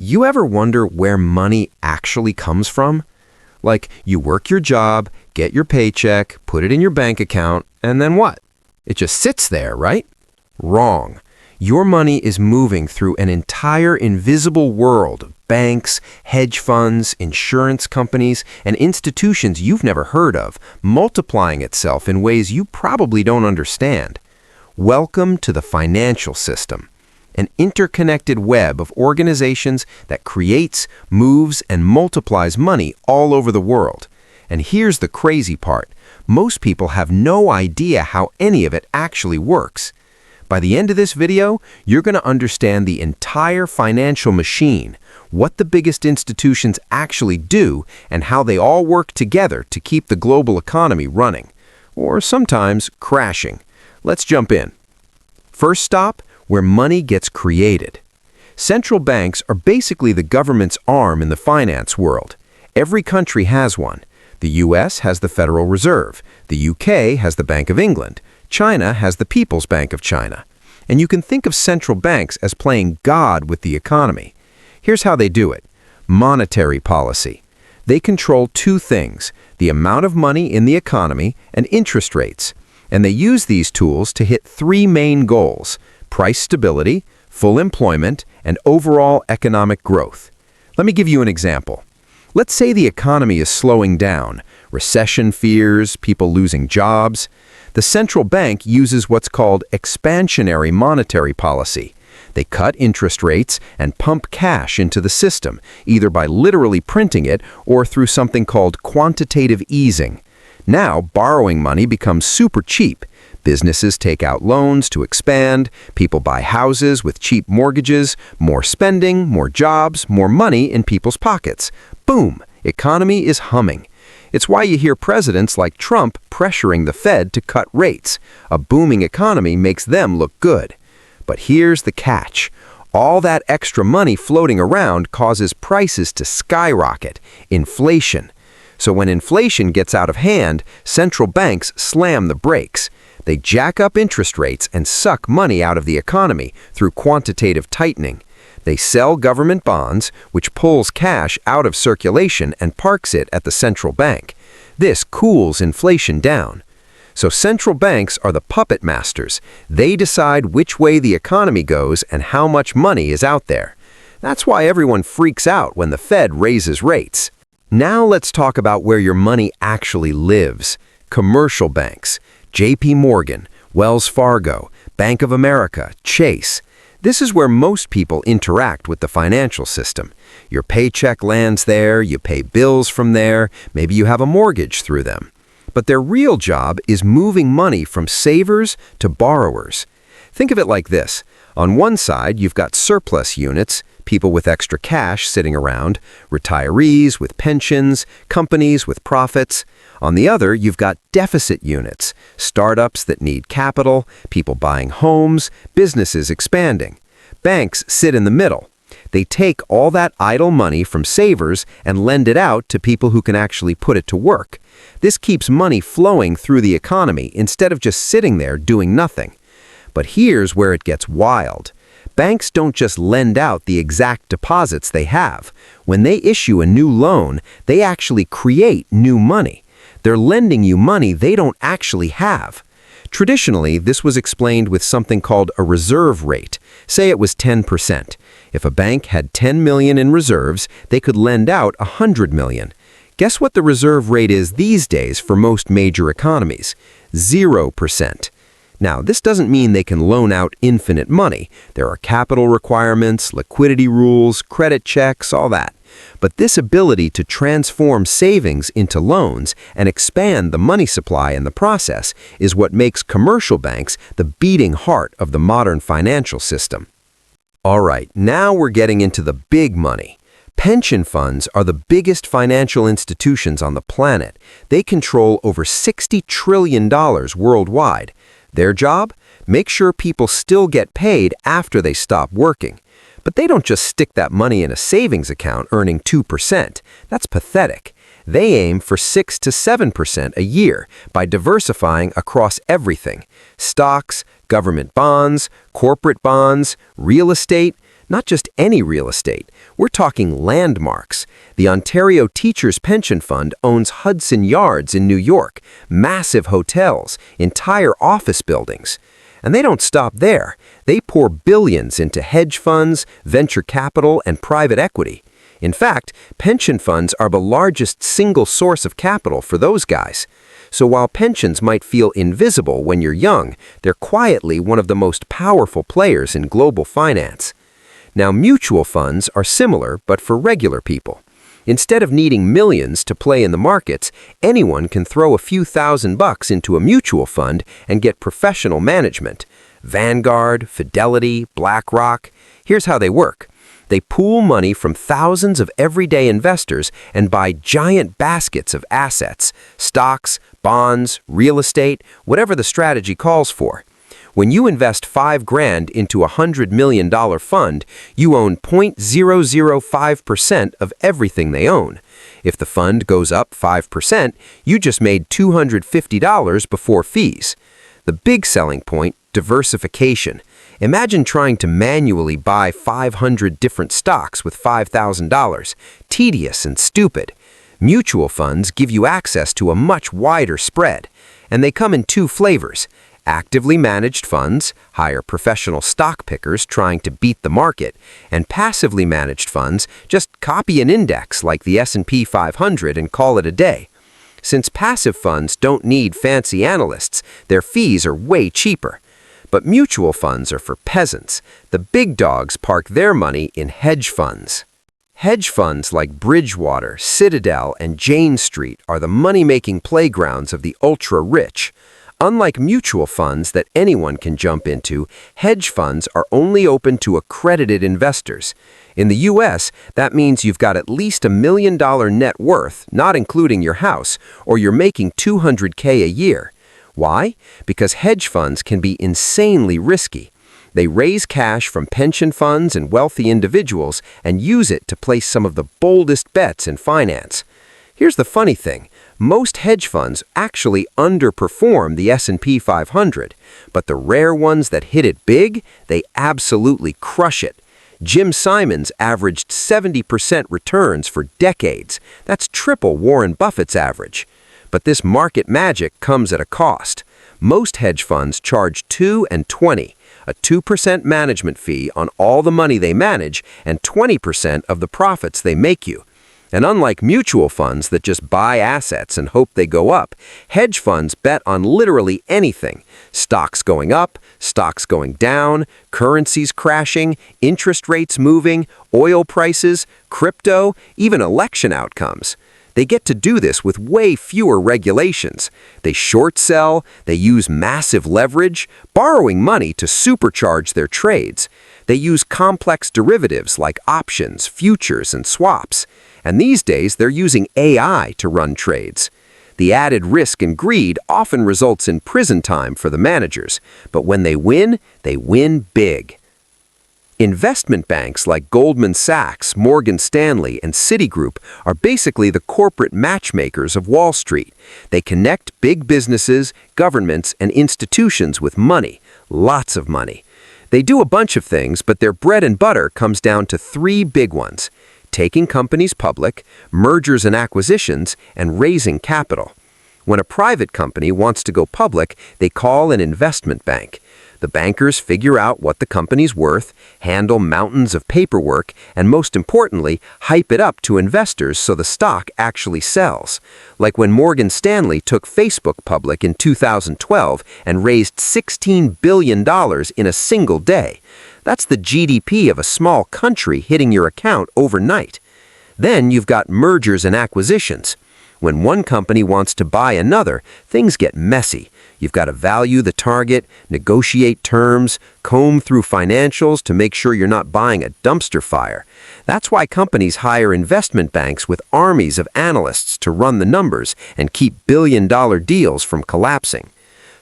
You ever wonder where money actually comes from? Like, you work your job, get your paycheck, put it in your bank account, and then what? It just sits there, right? Wrong. Your money is moving through an entire invisible world of banks, hedge funds, insurance companies, and institutions you've never heard of, multiplying itself in ways you probably don't understand. Welcome to the financial system, an interconnected web of organizations that creates, moves, and multiplies money all over the world. And here's the crazy part. Most people have no idea how any of it actually works. By the end of this video, you're going to understand the entire financial machine, what the biggest institutions actually do, and how they all work together to keep the global economy running, or sometimes crashing. Let's jump in. First stop, where money gets created. Central banks are basically the government's arm in the finance world. Every country has one. The US has the Federal Reserve. The UK has the Bank of England. China has the People's Bank of China. And you can think of central banks as playing God with the economy. Here's how they do it. Monetary policy. They control two things, the amount of money in the economy and interest rates. And they use these tools to hit three main goals: price stability, full employment, and overall economic growth. Let me give you an example. Let's say the economy is slowing down, recession fears, people losing jobs. The central bank uses what's called expansionary monetary policy. They cut interest rates and pump cash into the system, either by literally printing it or through something called quantitative easing. Now, borrowing money becomes super cheap. Businesses take out loans to expand, people buy houses with cheap mortgages, more spending, more jobs, more money in people's pockets. Boom! Economy is humming. It's why you hear presidents like Trump pressuring the Fed to cut rates. A booming economy makes them look good. But here's the catch. All that extra money floating around causes prices to skyrocket. Inflation. So when inflation gets out of hand, central banks slam the brakes. They jack up interest rates and suck money out of the economy through quantitative tightening. They sell government bonds, which pulls cash out of circulation and parks it at the central bank. This cools inflation down. So central banks are the puppet masters. They decide which way the economy goes and how much money is out there. That's why everyone freaks out when the Fed raises rates. Now let's talk about where your money actually lives. Commercial banks. JP Morgan, Wells Fargo, Bank of America, Chase. This is where most people interact with the financial system. Your paycheck lands there, you pay bills from there, maybe you have a mortgage through them. But their real job is moving money from savers to borrowers. Think of it like this. On one side, you've got surplus units, people with extra cash sitting around, retirees with pensions, companies with profits. On the other, you've got deficit units, startups that need capital, people buying homes, businesses expanding. Banks sit in the middle. They take all that idle money from savers and lend it out to people who can actually put it to work. This keeps money flowing through the economy instead of just sitting there doing nothing. But here's where it gets wild. Banks don't just lend out the exact deposits they have. When they issue a new loan, they actually create new money. They're lending you money they don't actually have. Traditionally, this was explained with something called a reserve rate. Say it was 10%. If a bank had 10 million in reserves, they could lend out 100 million. Guess what the reserve rate is these days for most major economies? 0%. Now, this doesn't mean they can loan out infinite money. There are capital requirements, liquidity rules, credit checks, all that. But this ability to transform savings into loans and expand the money supply in the process is what makes commercial banks the beating heart of the modern financial system. All right, now we're getting into the big money. Pension funds are the biggest financial institutions on the planet. They control over $60 trillion worldwide. Their job? Make sure people still get paid after they stop working. But they don't just stick that money in a savings account earning 2%. That's pathetic. They aim for 6 to 7% a year by diversifying across everything: stocks, government bonds, corporate bonds, real estate. Not just any real estate. We're talking landmarks. The Ontario Teachers' Pension Fund owns Hudson Yards in New York, massive hotels, entire office buildings. And they don't stop there. They pour billions into hedge funds, venture capital, and private equity. In fact, pension funds are the largest single source of capital for those guys. So while pensions might feel invisible when you're young, they're quietly one of the most powerful players in global finance. Now, mutual funds are similar, but for regular people. Instead of needing millions to play in the markets, anyone can throw a few $1,000 into a mutual fund and get professional management. Vanguard, Fidelity, BlackRock. Here's how they work. They pool money from thousands of everyday investors and buy giant baskets of assets, stocks, bonds, real estate, whatever the strategy calls for. When you invest $5,000 into a $100 million fund, you own 0.005% of everything they own. If the fund goes up 5%, you just made $250 before fees. The big selling point, diversification. Imagine trying to manually buy 500 different stocks with $5,000. Tedious and stupid. Mutual funds give you access to a much wider spread, and they come in two flavors. Actively managed funds hire professional stock pickers trying to beat the market, and passively managed funds just copy an index like the S&P 500 and call it a day. Since passive funds don't need fancy analysts, their fees are way cheaper. But mutual funds are for peasants. The big dogs park their money in hedge funds. Hedge funds like Bridgewater, Citadel, and Jane Street are the money-making playgrounds of the ultra-rich. Unlike mutual funds that anyone can jump into, hedge funds are only open to accredited investors. In the U.S., that means you've got at least $1 million net worth, not including your house, or you're making $200K a year. Why? Because hedge funds can be insanely risky. They raise cash from pension funds and wealthy individuals and use it to place some of the boldest bets in finance. Here's the funny thing. Most hedge funds actually underperform the S&P 500, but the rare ones that hit it big, they absolutely crush it. Jim Simons averaged 70% returns for decades. That's triple Warren Buffett's average. But this market magic comes at a cost. Most hedge funds charge 2 and 20, a 2% management fee on all the money they manage and 20% of the profits they make you. And unlike mutual funds that just buy assets and hope they go up, hedge funds bet on literally anything. Stocks going up, stocks going down, currencies crashing, interest rates moving, oil prices, crypto, even election outcomes. They get to do this with way fewer regulations. They short sell, they use massive leverage, borrowing money to supercharge their trades. They use complex derivatives like options, futures, and swaps. And these days, they're using AI to run trades. The added risk and greed often results in prison time for the managers, but when they win big. Investment banks like Goldman Sachs, Morgan Stanley, and Citigroup are basically the corporate matchmakers of Wall Street. They connect big businesses, governments, and institutions with money, lots of money. They do a bunch of things, but their bread and butter comes down to 3 big ones: taking companies public, mergers and acquisitions, and raising capital. When a private company wants to go public, they call an investment bank. The bankers figure out what the company's worth, handle mountains of paperwork, and most importantly, hype it up to investors so the stock actually sells. Like when Morgan Stanley took Facebook public in 2012 and raised $16 billion in a single day. That's the GDP of a small country hitting your account overnight. Then you've got mergers and acquisitions. When one company wants to buy another, things get messy. You've got to value the target, negotiate terms, comb through financials to make sure you're not buying a dumpster fire. That's why companies hire investment banks with armies of analysts to run the numbers and keep billion-dollar deals from collapsing.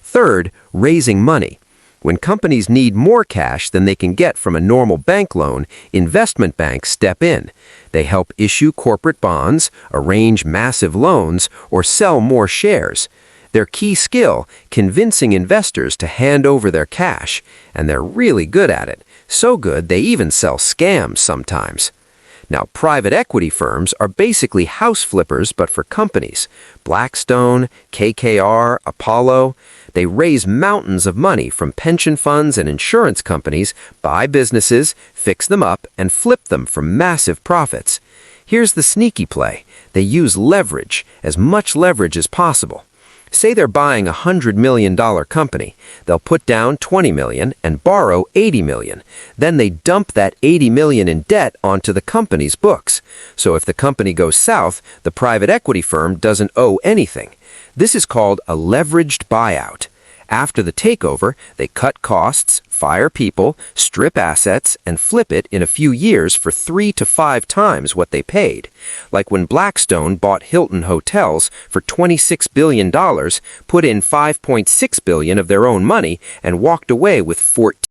Third, raising money. When companies need more cash than they can get from a normal bank loan, investment banks step in. They help issue corporate bonds, arrange massive loans, or sell more shares. Their key skill, convincing investors to hand over their cash, and they're really good at it. So good they even sell scams sometimes. Now, private equity firms are basically house flippers but for companies. Blackstone, KKR, Apollo. They raise mountains of money from pension funds and insurance companies, buy businesses, fix them up, and flip them for massive profits. Here's the sneaky play. They use leverage, as much leverage as possible. Say they're buying a $100 million company. They'll put down $20 million and borrow $80 million. Then they dump that $80 million in debt onto the company's books. So if the company goes south, the private equity firm doesn't owe anything. This is called a leveraged buyout. After the takeover, they cut costs, fire people, strip assets, and flip it in a few years for 3 to 5 times what they paid. Like when Blackstone bought Hilton Hotels for $26 billion, put in $5.6 billion of their own money, and walked away with $14